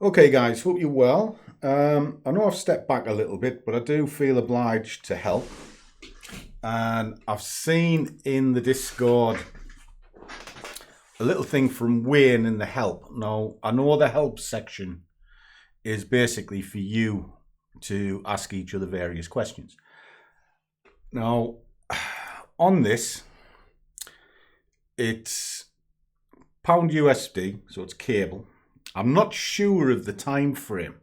Okay guys, hope you're well. I know I've stepped back a little bit, but I do feel obliged to help. And I've seen in the Discord a little thing from Wayne in the help. Now, I know the help section is basically for you to ask each other various questions. Now, on this, it's pound USD, so it's cable. I'm not sure of the time frame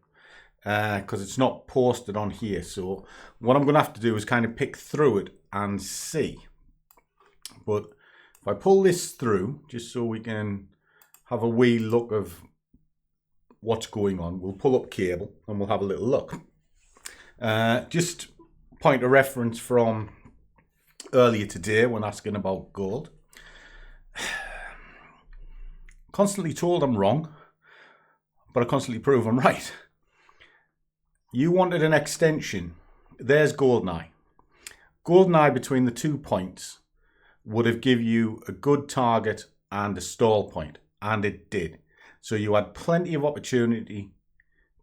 because it's not posted on here. So what I'm going to have to do is kind of pick through it and see. But if I pull this through, just so we can have a wee look of what's going on, we'll pull up cable and we'll have a little look. Just point of reference from earlier today when asking about gold. Constantly told I'm wrong, but I constantly prove I'm right. You wanted an extension. There's GoldenEye. GoldenEye between the 2 points would have given you a good target and a stall point, and it did. So you had plenty of opportunity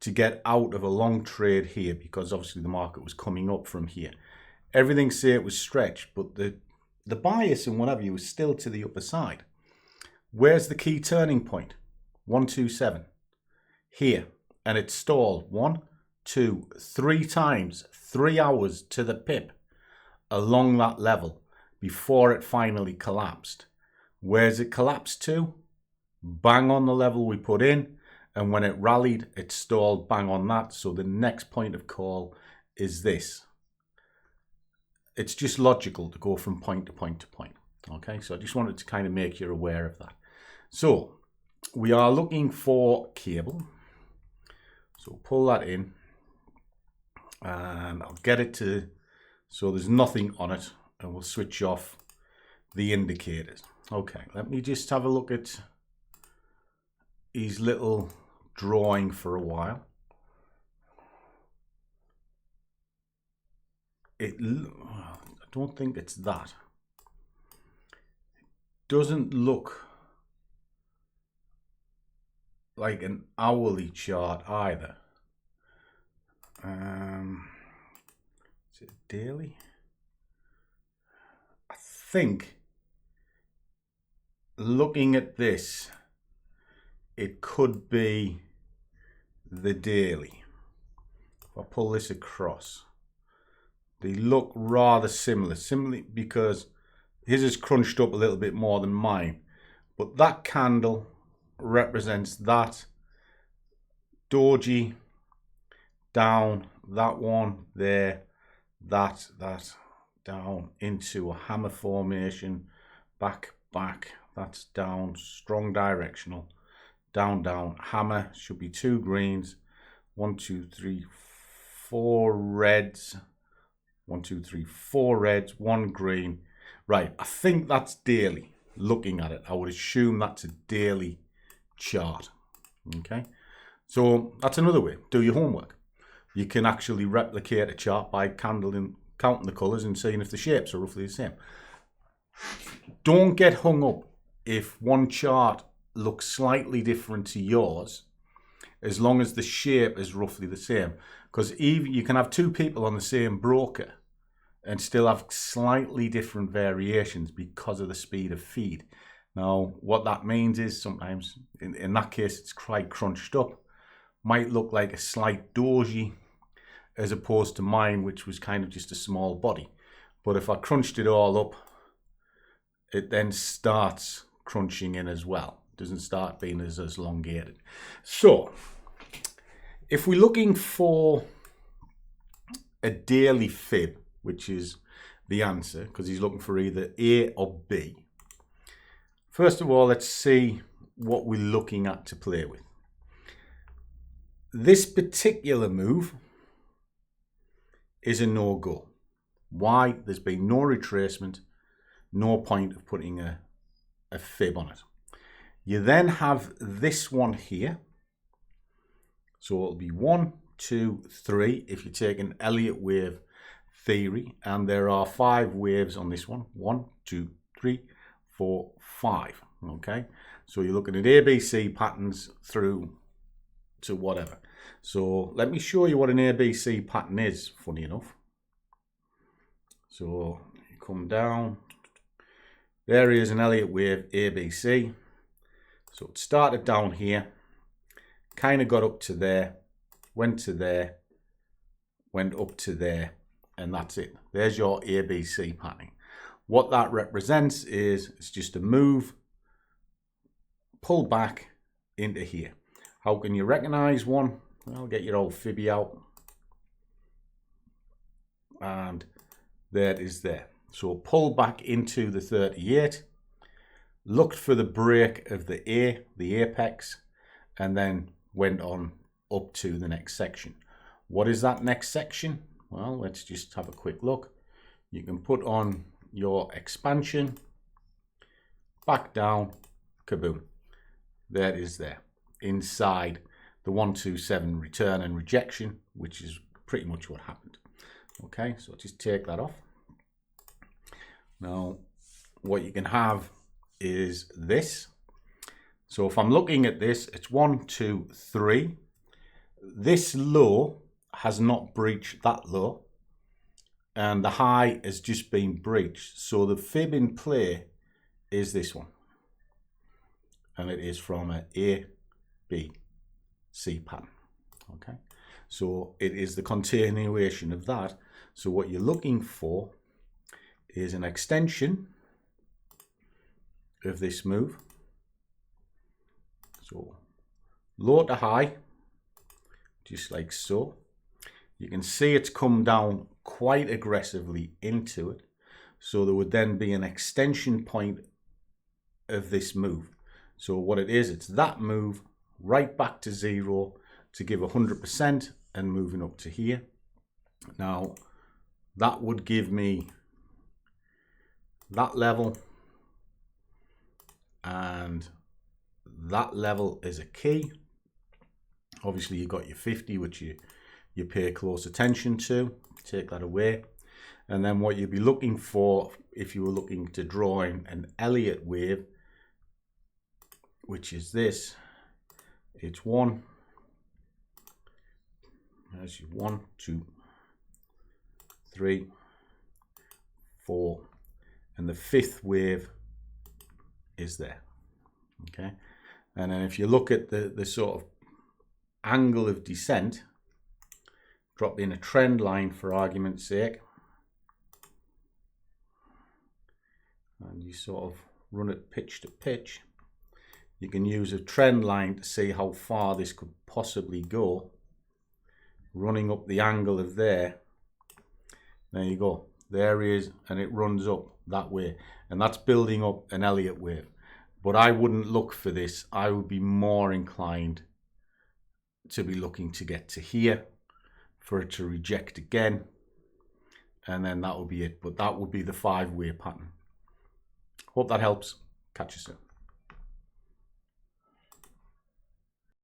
to get out of a long trade here because obviously the market was coming up from here. Everything say it was stretched, but the bias and whatever you was still to the upper side. Where's the key turning point? 127. Here, and it stalled 1, 2, 3 times, 3 hours to the pip along that level before it finally collapsed. Where's it collapsed to? Bang on the level we put in, and when it rallied, it stalled bang on that. So the next point of call is this. It's just logical to go from point to point to point. Okay, so I just wanted to kind of make you aware of that. So we are looking for cable. So pull that in and I'll get it to, so there's nothing on it, and we'll switch off the indicators. Okay, let me just have a look at his little drawing for a while. I don't think it's that. It doesn't look like an hourly chart either. Is it daily? I think looking at this, it could be the daily. If I pull this across, they look rather similar because his is crunched up a little bit more than mine, but that candle represents that doji down, that one there, that down into a hammer formation, back, that's down, strong directional, down, hammer, should be 2 greens, 1, 2, 3, 4 reds, 1, 2, 3, 4 reds, 1 green. Right, I think that's daily. Looking at it, I would assume that's a daily chart. Okay, so that's another way. Do your homework. You can actually replicate a chart by counting the colors and seeing if the shapes are roughly the same. Don't get hung up if one chart looks slightly different to yours, as long as the shape is roughly the same, because even you can have 2 people on the same broker and still have slightly different variations because of the speed of feed. Now, what that means is sometimes, in that case, it's quite crunched up. Might look like a slight doji as opposed to mine, which was kind of just a small body. But if I crunched it all up, it then starts crunching in as well. It doesn't start being as elongated. So, if we're looking for a daily fib, which is the answer, because he's looking for either A or B. First of all, let's see what we're looking at to play with. This particular move is a no-go. Why? There's been no retracement, no point of putting a fib on it. You then have this one here. So it'll be 1, 2, 3 if you take an Elliott wave theory, and there are 5 waves on this one. 1, 2, 3, 4, 5. Okay, so you're looking at ABC patterns through to whatever. So let me show you what an ABC pattern is, funny enough. So you come down, there is an Elliott wave ABC. So it started down here, kind of got up to there, went to there, went up to there, and that's it. There's your ABC pattern. What that represents is it's just a move, pull back into here. How can you recognize one? Well, get your old Fibby out, and there it is there. So pull back into the 38, looked for the break of the apex, and then went on up to the next section. What is that next section? Well, let's just have a quick look. You can put on your expansion, back down, kaboom. There it is there, inside the 127 return and rejection, which is pretty much what happened. Okay, so just take that off. Now, what you can have is this. So if I'm looking at this, it's 1, 2, 3. This low has not breached that low, and the high has just been breached. So the fib in play is this one, and it is from an A, B, C pattern. Okay, so it is the continuation of that. So what you're looking for is an extension of this move. So low to high, just like so. You can see it's come down quite aggressively into it. So there would then be an extension point of this move. So what it is, it's that move right back to zero to give 100% and moving up to here. Now that would give me that level, and that level is a key. Obviously you've got your 50, which you pay close attention to. Take that away, and then what you'd be looking for if you were looking to draw in an Elliott wave, which is this, it's 1, as you 1, 2, 3, 4, and the 5th wave is there. Okay, and then if you look at the sort of angle of descent, drop in a trend line for argument's sake, and you sort of run it pitch to pitch. You can use a trend line to see how far this could possibly go, running up the angle of there. There you go, there he is, and it runs up that way, and that's building up an Elliott wave. But I wouldn't look for this. I would be more inclined to be looking to get to here, for it to reject again, and then that would be it. But that would be the 5-way pattern. Hope that helps. Catch you soon.